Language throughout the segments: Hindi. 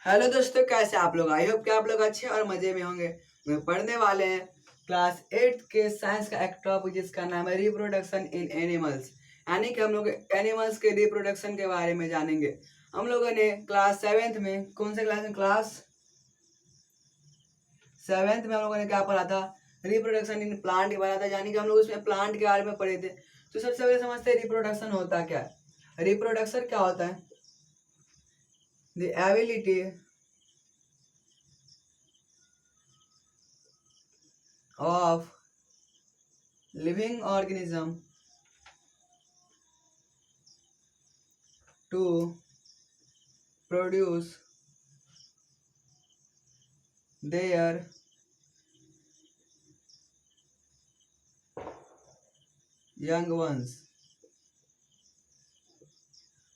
हेलो दोस्तों, कैसे आप लोग? आई होप कि आप लोग अच्छे और मजे में होंगे। मैं पढ़ने वाले हैं क्लास 8 के साइंस का एक टॉपिक जिसका नाम है रिप्रोडक्शन इन एनिमल्स। यानी कि हम लोग एनिमल्स के रिप्रोडक्शन के बारे में जानेंगे। हम लोगों ने क्लास 7th में, कौन से क्लास में? क्लास 7th में हम लोगों ने क्या पढ़ा था? रिप्रोडक्शन इन प्लांट के पढ़ा था। यानी कि हम लोग उसमें प्लांट के बारे में पढ़े थे। तो सबसे पहले समझते हैं रिप्रोडक्शन होता क्या है। रिप्रोडक्शन क्या होता है? The ability of living organism to produce their young ones।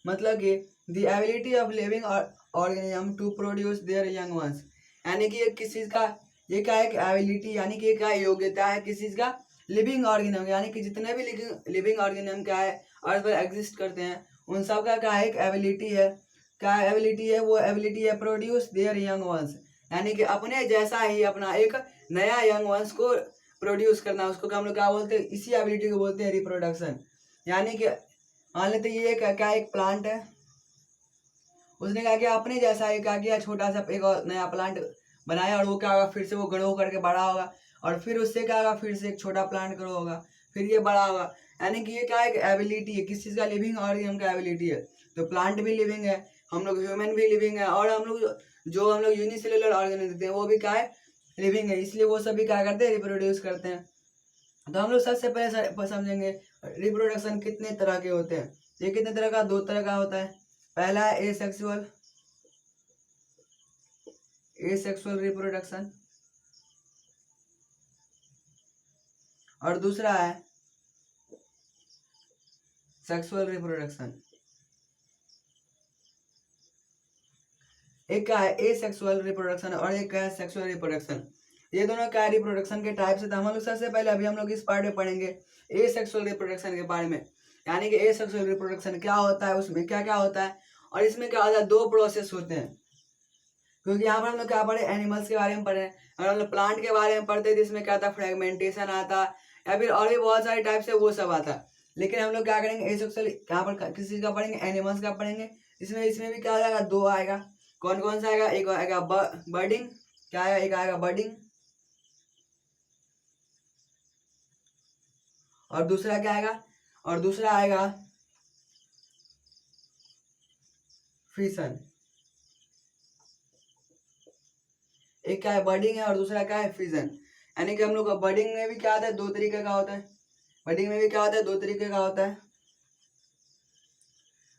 मतलब कि the ability of living organism to produce their young ones. यानी कि ये किस चीज का, ये क्या है? एबिलिटी यानी कि क्या योग्यता है किस चीज का? लिविंग ऑर्गेनिज्म, यानी कि जितने भी लिविंग ऑर्गेनिज्म क्या है अर्थ पर एग्जिस्ट करते हैं उन सब का क्या है? एक एबिलिटी है। क्या एबिलिटी है? वो एबिलिटी है प्रोड्यूस देयर यंग वंस। यानी कि अपने जैसा ही अपना एक नया यंग वंस को प्रोड्यूस करना, उसको हम लोग क्या बोलते हैं? इसी एबिलिटी को बोलते हैं रिप्रोडक्शन। यानी कि मान लेते ये क्या एक प्लांट है, उसने क्या किया? अपने जैसा ही क्या किया? छोटा सा एक और नया प्लांट बनाया और वो क्या होगा? फिर से वो ग्रो करके बड़ा होगा और फिर उससे क्या होगा? फिर से एक छोटा प्लांट ग्रो होगा, फिर ये बड़ा होगा। यानी कि ये क्या एक एबिलिटी है किस चीज़ का? लिविंग ऑर्गेनिज्म का एबिलिटी है। तो प्लांट भी लिविंग है, हम लोग ह्यूमन भी लिविंग है, और हम लोग जो हम लोग यूनिसेलुलर ऑर्गेनिज्म देखते हैं वो भी क्या है? लिविंग है। इसलिए वो सभी क्या करते हैं? रिप्रोड्यूस करते हैं। तो हम लोग सबसे पहले समझेंगे रिप्रोडक्शन कितने तरह के होते हैं। ये कितने तरह का? 2 तरह का होता है। पहला है एसेक्सुअल रिप्रोडक्शन, और दूसरा है सेक्सुअल रिप्रोडक्शन। एक का है एसेक्सुअल रिप्रोडक्शन और एक का है सेक्सुअल रिप्रोडक्शन। ये दोनों क्या है? रिप्रोडक्शन के टाइप्स है। तो हम लोग सबसे पहले अभी हम लोग इस पार्ट में पढ़ेंगे एसेक्सुअल रिप्रोडक्शन के बारे में। यानी कि एसेक्सुअल रिप्रोडक्शन क्या होता है, उसमें क्या क्या होता है और इसमें क्या होता है? 2 प्रोसेस होते हैं। क्योंकि यहाँ पर हम लोग क्या पढ़े? एनिमल्स के बारे में पढ़े। अगर हम लोग प्लांट के बारे में पढ़ते तो इसमें क्या था? फ्रेगमेंटेशन आता, या फिर और भी बहुत सारे टाइप्स है वो सब आता। लेकिन हम लोग क्या करेंगे? एसेक्सुअल यहाँ पर किस चीज का पढ़ेंगे? एनिमल्स का पढ़ेंगे। इसमें इसमें भी क्या आ जाएगा? 2 आएगा। कौन कौन सा आएगा? एक आएगा बर्डिंग, क्या आएगा? एक आएगा बर्डिंग, और दूसरा क्या आएगा? और दूसरा आएगा फिशन। एक क्या है? बर्डिंग है और दूसरा क्या है? फिजन। यानी कि हम लोग बर्डिंग में भी क्या होता है? 2 तरीके का होता है। बर्डिंग में भी क्या होता है? 2 तरीके का होता है।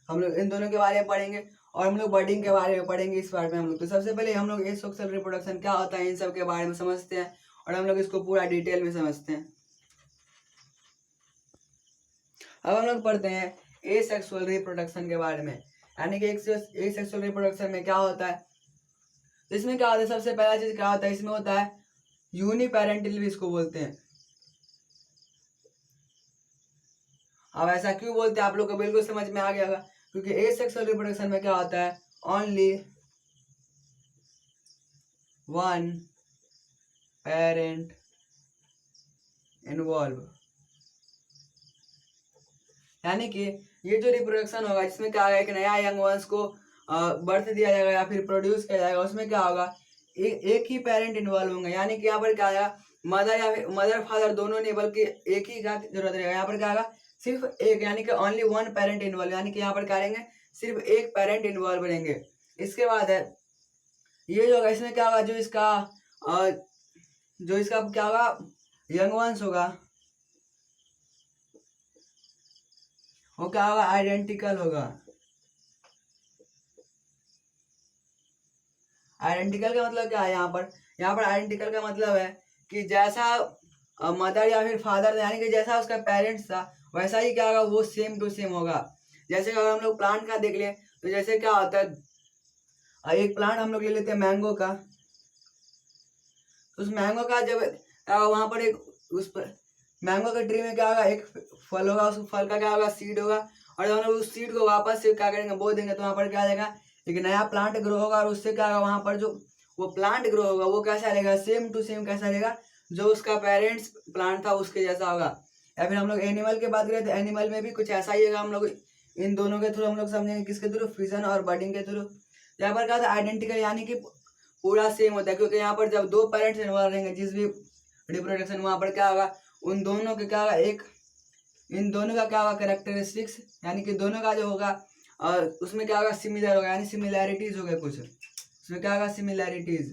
हम लोग इन दोनों के बारे में पढ़ेंगे और हम लोग बर्डिंग के बारे में पढ़ेंगे इस पार्ट में। हम लोग तो सबसे पहले हम लोग एसेक्सुअल रिप्रोडक्शन क्या होता है इन सब के बारे में समझते हैं और हम लोग इसको पूरा डिटेल में समझते हैं। अब हम लोग पढ़ते हैं एसेक्सुअल रिप्रोडक्शन के बारे में। यानी कि एसेक्सुअल रिप्रोडक्शन में क्या होता है? तो इसमें क्या होता है? सबसे पहला चीज क्या होता है? इसमें होता है यूनिपेरेंटल भी इसको बोलते हैं। अब ऐसा क्यों बोलते हैं आप लोग को बिल्कुल समझ में आ गया होगा, क्योंकि एसेक्सुअल रिप्रोडक्शन में क्या होता है? Only one parent involve. यानी कि ये जो रिप्रोडक्शन होगा जिसमें क्या होगा? एक नया यंग वंस को बर्थ दिया जाएगा या फिर प्रोड्यूस किया जाएगा, उसमें क्या होगा? एक ही पेरेंट इन्वॉल्व होंगे। यानी कि यहाँ पर क्या आएगा? मदर या फिर मदर फादर दोनों नहीं, बल्कि एक ही का जरूरत रहेगा। यहाँ पर क्या आएगा? सिर्फ एक, यानी कि ओनली वन पेरेंट इन्वॉल्व। यानी कि यहाँ पर क्या रहेंगे? सिर्फ एक पेरेंट इन्वॉल्व रहेंगे। इसके बाद है ये जो होगा, इसमें क्या होगा? जो इसका क्या होगा? यंग वंस होगा वो क्या होगा? आइडेंटिकल होगा। आइडेंटिकल का मतलब क्या है यहाँ पर? यहाँ पर आइडेंटिकल का मतलब है कि जैसा मदर या फिर फादर, यानी कि जैसा उसका पेरेंट्स था वैसा ही क्या होगा? वो सेम टू सेम होगा। जैसे अगर हम लोग प्लांट का देख लें तो जैसे क्या होता है? एक प्लांट हम लोग ले लेते हैं मैंगो का। उस मैंगो का जब वहां पर एक उस पर मैंगो के ट्री में क्या होगा? एक फल होगा, उस फल का क्या होगा? सीड होगा। और जब हम लोग उस सीड को वापस से क्या करेंगे? बो देंगे तो वहां पर क्या आ जाएगा? एक नया प्लांट ग्रो होगा और उससे क्या होगा, वहां पर जो वो प्लांट ग्रो होगा वो कैसा रहेगा, सेम टू सेम कैसा रहेगा, जो उसका पेरेंट्स प्लांट था उसके जैसा होगा। या फिर हम लोग एनिमल की बात करें तो एनिमल में भी कुछ ऐसा ही होगा। हम लोग इन दोनों के थ्रू हम लोग समझेंगे, किसके थ्रू, फिजन और बडिंग के थ्रू। यहाँ पर क्या था, आइडेंटिकल यानी कि पूरा सेम होता है, क्योंकि यहाँ पर जब दो पेरेंट्स इन्वॉल्व रहेंगे जिस भी रिप्रोडक्शन, वहां पर क्या होगा, उन दोनों के क्या होगा, एक इन दोनों का क्या होगा करेक्टरिस्टिक्स, यानी कि दोनों का जो होगा उसमें क्या होगा, सिमिलर होगा, यानी सिमिलैरिटीज होगा कुछ, उसमें क्या होगा, सिमिलैरिटीज,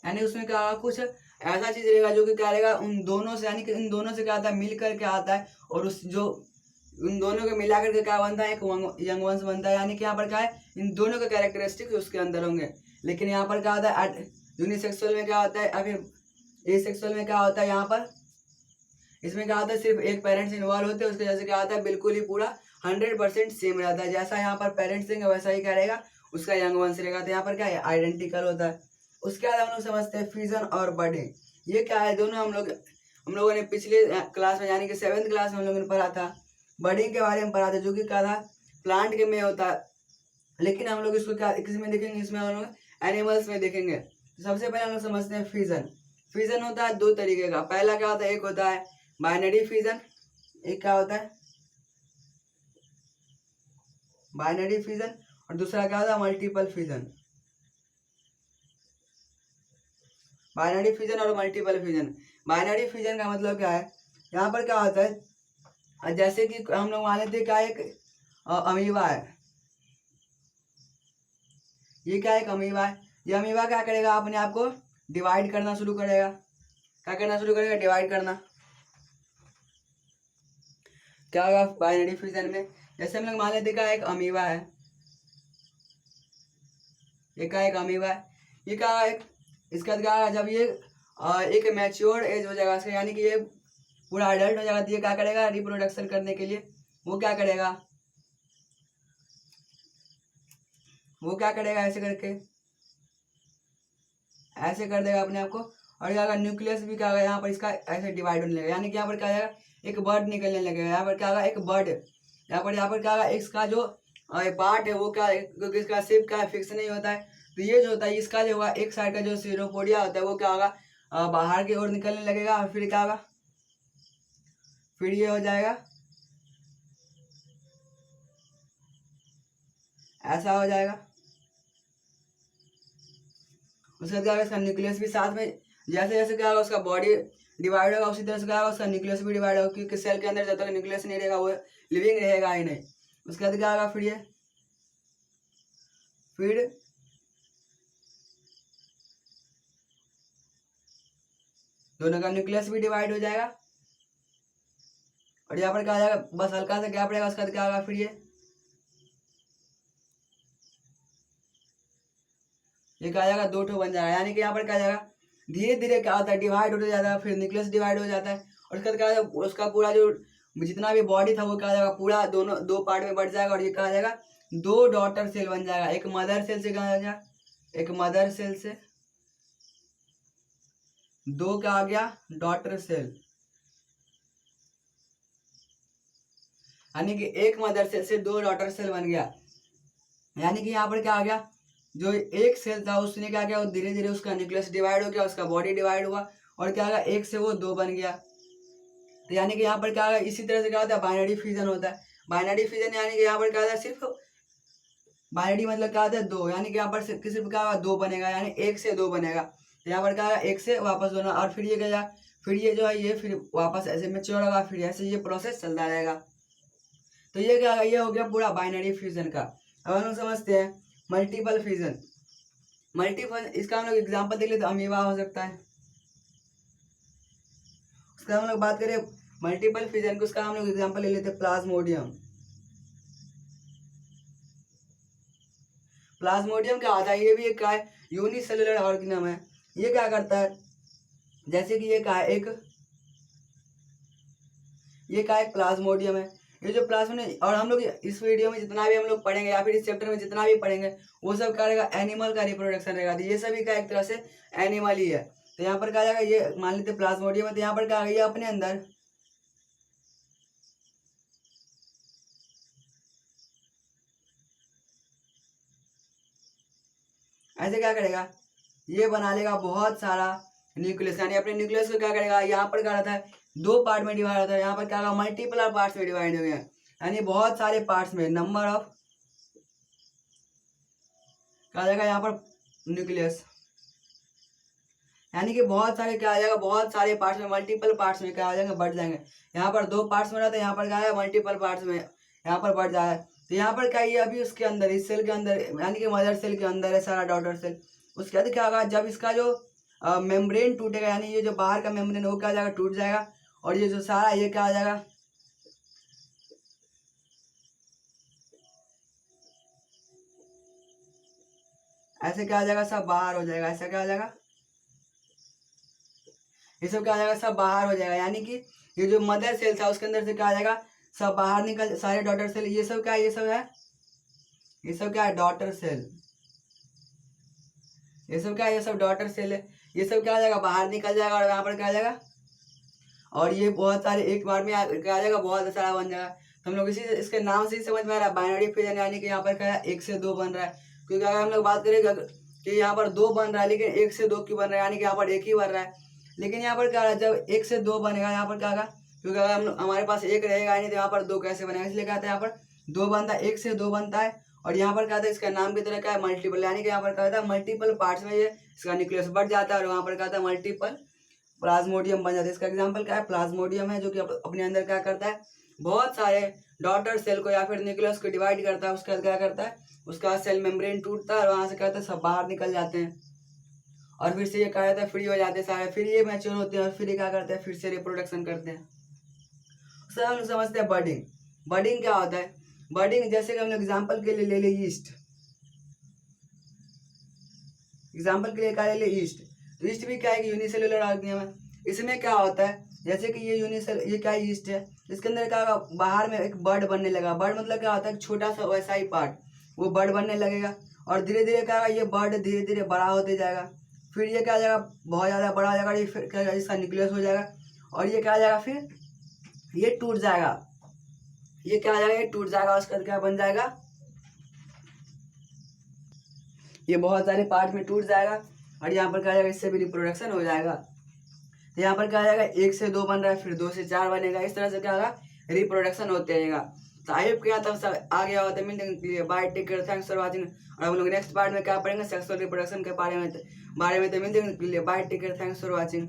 यानी उसमें क्या होगा, कुछ ऐसा चीज रहेगा जो कि क्या रहेगा उन दोनों से, यानी कि इन दोनों से क्या आता है, मिल करके आता है, और उस जो उन दोनों को मिला करके क्या बनता है, एक यंग वंश बनता है। यानी कि यहाँ पर क्या है, इन दोनों के कैरेक्टरिस्टिक्स उसके अंदर होंगे। लेकिन यहाँ पर क्या होता है, यूनिसेक्सुअल में क्या होता है, अभी एसेक्सुअल में क्या होता है, यहाँ पर इसमें क्या होता है, सिर्फ एक पेरेंट्स इन्वॉल्व होते हैं, उसके जैसे क्या होता है, बिल्कुल ही पूरा 100% सेम रहता है। जैसा यहाँ पर पेरेंट्स देंगे वैसा ही क्या रहेगा, उसका यंग वंश रहेगा। तो यहाँ पर क्या है, आइडेंटिकल होता है। उसके बाद हम लोग समझते हैं फ्यूजन और बडिंग। ये क्या है, दोनों हम लोगों ने पिछले क्लास में यानी कि 7th क्लास में हम लोगों ने पढ़ा था, बडिंग के बारे में पढ़ा था, जो कि क्या था, प्लांट के में होता है। लेकिन हम लोग इसको क्या किस में देखेंगे, इसमें हम लोग एनिमल्स में देखेंगे। तो सबसे पहले हम लोग समझते हैं फ्यूजन। फ्यूजन होता है दो तरीके का। पहला क्या होता है, एक होता है बाइनरी फ्यूजन, एक क्या होता है बाइनरी फ्यूजन, और दूसरा क्या होता है मल्टीपल फ्यूजन। बाइनरी फ्यूजन और मल्टीपल फ्यूजन। बाइनरी फ्यूजन का मतलब क्या है, यहाँ पर क्या होता है, जैसे कि हम लोग मान लेते हैं क्या, एक अमीबा है, ये क्या एक अमीबा है। ये अमीबा क्या करेगा, अपने आप को डिवाइड करना शुरू करेगा। क्या करना शुरू करेगा, डिवाइड करना। क्या होगा बाइनरी फ्यूजन में, जैसे हम लोग मान लेते क्या एक अमीबा है, ये क्या एक अमीबा है, ये क्या एक, इसका क्या है, जब ये एक मैच्योर एज हो जाएगा इसका, यानी कि ये पूरा अडल्ट हो जाएगा, तो ये क्या करेगा, रिप्रोडक्शन करने के लिए वो क्या करेगा, वो क्या करेगा, ऐसे करके ऐसे कर देगा अपने आप को। और क्या होगा, न्यूक्लियस भी क्या होगा, यहाँ पर इसका ऐसे डिवाइड होने लगेगा, यानी कि यहाँ पर क्या आएगा, एक बर्ड निकलने लगेगा। यहाँ पर क्या होगा, एक बर्ड, यहाँ पर क्या होगा, इसका जो पार्ट है वो क्या, क्योंकि इसका शेप क्या फिक्स नहीं होता है, तो ये जो होता है इसका जो होगा, एक साइड का जो सीरोपोडिया होता है वो क्या होगा, बाहर की ओर निकलने लगेगा, और फिर क्या होगा, फिर ये हो जाएगा, ऐसा हो जाएगा। उसके बाद क्या होगा, इसका न्यूक्लियस भी साथ में, जैसे जैसे क्या होगा उसका बॉडी डिवाइड होगा, उसी तरह से क्या होगा, उसका न्यूक्लियस भी डिवाइड होगा, क्योंकि सेल के अंदर जब तक न्यूक्लियस नहीं रहेगा वो लिविंग रहेगा ही नहीं। उसके बाद क्या होगा, फिर दोनों का न्यूक्लियस भी डिवाइड हो जाएगा, और यहाँ पर क्या हो जाएगा, बस हल्का सा गैप रहेगा। उसके बाद क्या होगा, फिर ये क्या आ जाएगा, दो ठो बन जाएगा। यानी कि यहाँ पर क्या जाएगा, धीरे धीरे क्या होता है, डिवाइड होता जाता है, फिर न्यूक्लियस डिवाइड हो जाता है, और उसके बाद क्या हो जाएगा, उसका पूरा जो जितना भी बॉडी था वो क्या हो जाएगा, पूरा दोनों दो पार्ट में बढ़ जाएगा, और ये क्या हो जाएगा, दो डॉटर सेल बन जाएगा। एक मदर सेल से क्या हो जाएगा, एक मदर सेल से दो क्या आ गया, डॉटर सेल, यानी कि एक मदर सेल से दो डॉटर सेल बन गया। यानी कि यहाँ पर क्या आ गया, जो एक सेल था उसने क्या किया, धीरे धीरे उसका न्यूक्लियस डिवाइड हो गया, उसका बॉडी डिवाइड हुआ, और क्या होगा, एक से वो दो बन गया। तो यानी कि यहाँ पर क्या होगा, इसी तरह से क्या होता है, बाइनरी फ्यूजन होता है। बाइनरी फ्यूजन यानी कि यहाँ पर क्या होता है, सिर्फ बाइनरी मतलब क्या होता है, दो, यानी कि यहाँ पर सिर्फ क्या होगा, दो बनेगा, यानी एक से दो बनेगा। तो यहाँ पर क्या होगा, एक से वापस दोनों, और फिर ये गया, फिर ये जो है ये फिर वापस ऐसे मैच्योर होगा, फिर ऐसे ये प्रोसेस चलता रहेगा। तो ये क्या होगा, ये हो गया पूरा बाइनरी फ्यूजन का। अब हम लोग समझते हैं मल्टीपल फ्यूजन। मल्टीपल, इसका हम लोग एग्जाम्पल देख लेते, अमीबा हो सकता है। उसका हम लोग बात करें मल्टीपल फ्यूजन की, उसका हम लोग एग्जाम्पल ले लेते हैं प्लाज्मोडियम। प्लाज्मोडियम क्या होता है, ये भी एक क्या है, यूनिसेलुलर ऑर्गेनिज्म है। ये क्या करता है, जैसे कि ये क्या है, ये क्या एक प्लाज्मोडियम है। ये जो प्लाज्मोडियम, और हम लोग इस वीडियो में जितना भी हम लोग पढ़ेंगे या फिर इस चैप्टर में जितना भी पढ़ेंगे वो सब क्या रहेगा, एनिमल का रिप्रोडक्शन रहेगा। तो ये सभी का एक तरह से एनिमल ही है। तो यहाँ पर क्या जाएगा, ये मान लेते प्लाज्मोडियम है, तो यहाँ पर क्या आ गया, अपने अंदर ऐसे क्या करेगा, ये बना लेगा बहुत सारा न्यूक्लियस, यानी अपने न्यूक्लियस को क्या करेगा, यहाँ पर क्या रहता है, दो पार्ट में डिवाइड होता है, यहाँ पर क्या होगा, मल्टीपल पार्ट्स में डिवाइड हो गया, यानी बहुत सारे पार्ट्स में, नंबर ऑफ क्या आ जाएगा यहाँ पर न्यूक्लियस, यानी कि बहुत सारे क्या आ जाएगा, बहुत सारे पार्ट्स में, मल्टीपल पार्ट्स में क्या आ जाएंगे, बढ़ जाएंगे। यहाँ पर दो पार्ट्स में रहता है, यहाँ पर क्या है, मल्टीपल पार्ट्स में यहाँ पर बढ़ जाए। तो यहाँ पर क्या है, ये अभी उसके अंदर, इस सेल के अंदर, यानी कि मदर सेल के अंदर है सारा डॉटर सेल। उसके बाद क्या होगा, जब इसका जो मेम्ब्रेन टूटेगा, यानी ये जो बाहर का मेम्ब्रेन वो क्या हो जाएगा, टूट जाएगा, और ये जो सारा ये क्या आ जाएगा, ऐसे क्या आ जाएगा, सब बाहर हो जाएगा, ऐसा क्या हो जाएगा, ये सब क्या आ जाएगा, सब बाहर हो जाएगा। यानी कि ये जो मदर सेल था उसके अंदर से क्या आ जाएगा, सब बाहर निकल, सारे डॉटर सेल, ये सब क्या है, ये सब है, ये सब क्या है, डॉटर सेल, ये सब क्या है, ये सब डॉटर सेल है, ये सब क्या आ जाएगा, बाहर निकल जाएगा, और यहाँ पर क्या आ जाएगा, और ये बहुत सारे एक बार में क्या आ जाएगा, बहुत सारा बन जाएगा। तो हम लोग इसी इसके नाम से ही समझ में आ रहा है, बाइनरी फिजन, यानी कि यहाँ पर क्या है, एक से दो बन रहा है। क्योंकि अगर हम लोग बात करेंगे कि यहाँ पर दो बन रहा है, लेकिन एक से दो क्यों बन रहा है, यानी कि यहाँ पर एक ही बन रहा है, लेकिन यहाँ पर क्या हो रहा है, जब एक से दो बनेगा यहाँ पर क्या होगा, क्योंकि अगर हम हमारे पास एक रहेगा नहीं तो यहाँ पर दो कैसे बनेगा, इसलिए कहते हैं यहाँ पर दो बनता है, एक से दो बनता है। और यहाँ पर क्या था, इसका नाम की तरह क्या है, मल्टीपल, यानी कि यहाँ पर क्या होता है, मल्टीपल पार्ट्स में ये इसका न्यूक्लियस बढ़ जाता है, और वहाँ पर क्या था, मल्टीपल प्लाज्मोडियम बन जाता है। इसका एग्जाम्पल क्या है, प्लाज्मोडियम है, जो कि अपने अंदर क्या करता है, बहुत सारे डॉटर सेल को या फिर न्यूक्लियस को डिवाइड करता है। उसका क्या करता है, उसका सेल मेम्ब्रेन टूटता है, और वहाँ से क्या होता है, सब बाहर निकल जाते हैं, और फिर से ये क्या रहता है, फ्री हो जाते हैं सारे, फिर ये मैच्योर होते हैं, और फिर ये क्या करते हैं, फिर से रिप्रोडक्शन करते हैं। उससे हम लोग समझते हैं बर्डिंग। बर्डिंग क्या होता है, बर्डिंग जैसे कि हम लोग एग्जाम्पल के लिए ले ले ईस्ट, एग्जाम्पल के लिए क्या ले ले ईस्ट, तो ईस्ट भी क्या है कि यूनिसेलुलर ऑर्गेनिज्म है। इसमें क्या होता है, जैसे कि ये ये क्या ईस्ट है, इसके अंदर क्या होगा, बाहर में एक बर्ड बनने लगा, बर्ड मतलब क्या होता है, छोटा सा वैसा ही पार्ट, वो बर्ड बनने लगेगा, और धीरे धीरे क्या होगा, ये बर्ड धीरे धीरे बड़ा होते जाएगा, फिर ये क्या हो जाएगा, बहुत ज़्यादा बड़ा हो जाएगा, ये फिर क्या इसका न्यूक्लियस हो जाएगा, और ये क्या हो जाएगा, फिर ये टूट जाएगा, ये क्या हो जाएगा, ये टूट जाएगा, उसका क्या बन जाएगा, ये बहुत सारे पार्ट में टूट जाएगा, और यहाँ पर क्या जाएगा, इससे भी रिप्रोडक्शन हो जाएगा। तो यहाँ पर क्या आ जाएगा, एक से दो बन रहा है, फिर दो से चार बनेगा, इस तरह से क्या होगा, रिप्रोडक्शन होते रहेगा। तो आई होप कि यहाँ तब सब आ गया होता है। मिलते हैं, bye, take care, thanks for watching. और हम लोग नेक्स्ट पार्ट में क्या पढ़ेंगे, सेक्सुअल रिप्रोडक्शन के बारे में। तो मिलते हैं, bye, take care, thanks for watching.